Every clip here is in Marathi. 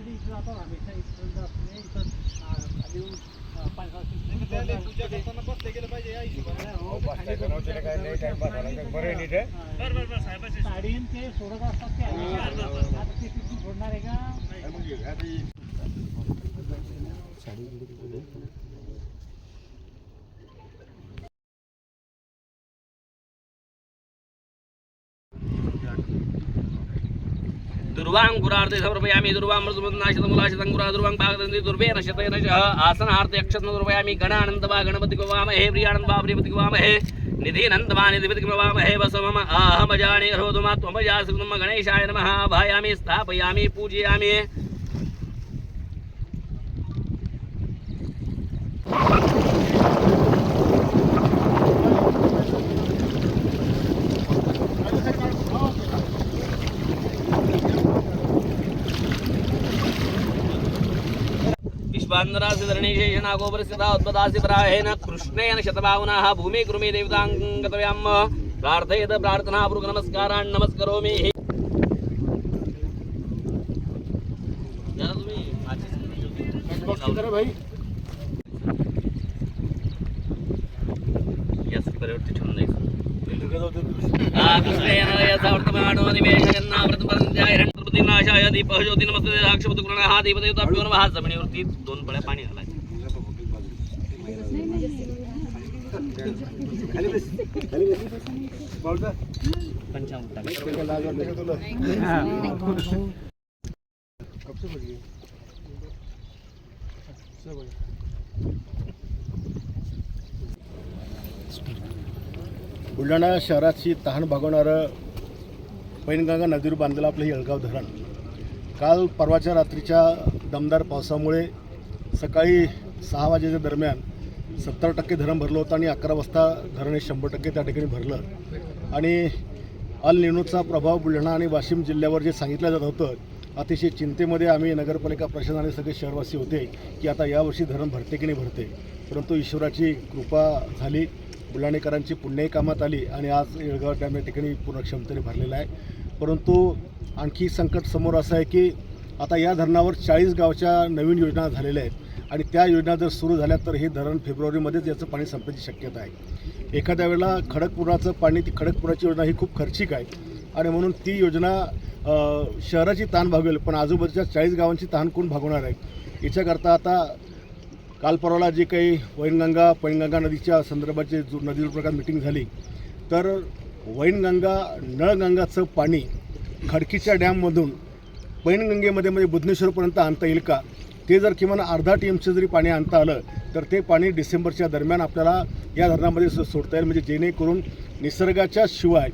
कधी इथं जातो हमेशा इथं असते इथं खाली येऊन पूजा करताना बसले गेलं पाहिजे या हिशोबाने साडी ते सोडत असतात ते आता ते तिथून सोडणार आहे का दुर्वांग पुरार्थे समर्पयामि दुर्वांग मृदुमन्नाशितमुलाशितं गुरा दुर्वांग भागदन्ति दुर्वेन शतेन च आसनार्थे अक्षतं समर्पयामि गणानन्दवा गणपति गवामहे प्रियानन्दवा प्रियपति गवामहे निधिनन्दवा निधिपति गवामहे वसमम अहमजानि हरोधुमा त्वमजासुतम गणेशाय नमः भायामि स्थापयामि पूजयामि धरणीशेषनागोपरिस्थिता उत्पदासि पराहेन कृष्णेन शतभावनाः भूमि कृमि देवताङ्गतव्यां प्रार्थयेत प्रार्थनापूर्वक नमस्कारान् नमस्करोमि परिवर्तित ठेवून द्यायचं नाशाय दीप ज्योती नमस्ते साक्षपतुग्रहः दीपदेवताभ्यो नमः जमिनीवरती 2 पळ्या पाणी घालायचं बुलढाणा शहराची तहान भागवणारं पैनगंगा नदीवर बांधलेलं आपलं येळगाव धरण काल परवाच्या रात्रीच्या दमदार पावसामुळे सकाळी 6 वाजेच्या दरम्यान 70% धरण भरलं होतं आणि 11 वाजता धरण हे 100% त्या ठिकाणी भरलं आणि अल निनोचा प्रभाव बुलढाणा आणि वाशिम जिल्ह्यावर जे सांगितलं जात होतं अतिशय चिंतेमध्ये आम्ही नगरपालिका प्रशासन आणि सगळे शहरवासी होते की आता यावर्षी धरण भरते की नाही भरते परंतु ईश्वराची कृपा झाली बुलढाणेकरांची पुण्याही कामात आली आणि आज येळगाव डॅम या ठिकाणी पूर्ण क्षमतेने भरलेला आहे परंतु आणखी संकट समोर असं आहे की आता या धरणावर 40 गावच्या नवीन योजना झालेल्या आहेत आणि त्या योजना जर सुरू झाल्या तर हे धरण फेब्रुवारीमध्येच याचं पाणी संपण्याची शक्यता आहे एखाद्या वेळेला खडकपुराचं पाणी ती खडकपुराची योजना ही खूप खर्चिक आहे आणि म्हणून ती योजना शहराची ताण भागवेल पण आजूबाजूच्या 40 गावांची ताण कोण भागवणार आहे याच्याकरता आता काल परवाला जी काही पैनगंगा नदीच्या संदर्भाची नदीवर प्रकार मिटिंग झाली तर वैनगंगा नळगंगाचं पाणी खडकीच्या डॅममधून पैनगंगेमध्ये म्हणजे बुधनेश्वरपर्यंत आणता येईल का ते जर किमान अर्धा टीएमचं जरी पाणी आणता आलं तर ते पाणी डिसेंबरच्या दरम्यान आपल्याला या धरणामध्ये सोडता येईल म्हणजे जेणेकरून निसर्गाच्या शिवाय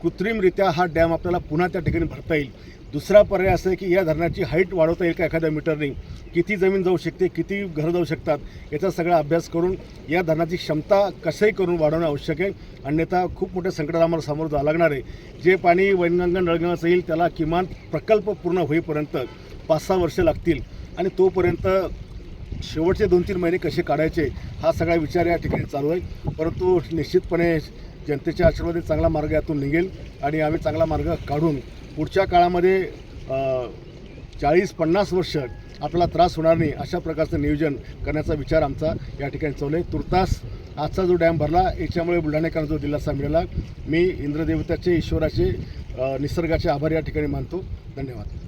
कृत्रिमरित्या हा डॅम आपल्याला पुन्हा त्या ठिकाणी भरता येईल दुसरा पर्याय असं आहे की या धरणाची हाईट वाढवता येईल का एखाद्या मीटरने किती जमीन जाऊ शकते किती घरं जाऊ शकतात याचा सगळा अभ्यास करून या धरणाची क्षमता कसंही करून वाढवणं आवश्यक आहे अन्यथा खूप मोठ्या संकटाला आम्हाला सामोरं जावं लागणार आहे जे पाणी वैनगंगा नळगंगाचं येईल त्याला किमान प्रकल्प पूर्ण होईपर्यंत 5-6 वर्ष लागतील आणि तोपर्यंत शेवटचे 2-3 महिने कसे काढायचे हा सगळा विचार या ठिकाणी चालू आहे परंतु निश्चितपणे जनतेच्या आशीर्वादाने चांगला मार्ग यातून निघेल आणि आम्ही चांगला मार्ग काढून पुढच्या काळामध्ये 40-50 वर्ष आपल्याला त्रास होणार नाही अशा प्रकारचं नियोजन करण्याचा विचार आमचा या ठिकाणी चालू आहे तुर्तास आजचा जो डॅम भरला याच्यामुळे बुलढाणेकरांना जो दिलासा मिळाला मी इंद्रदेवताचे ईश्वराचे निसर्गाचे आभार या ठिकाणी मानतो धन्यवाद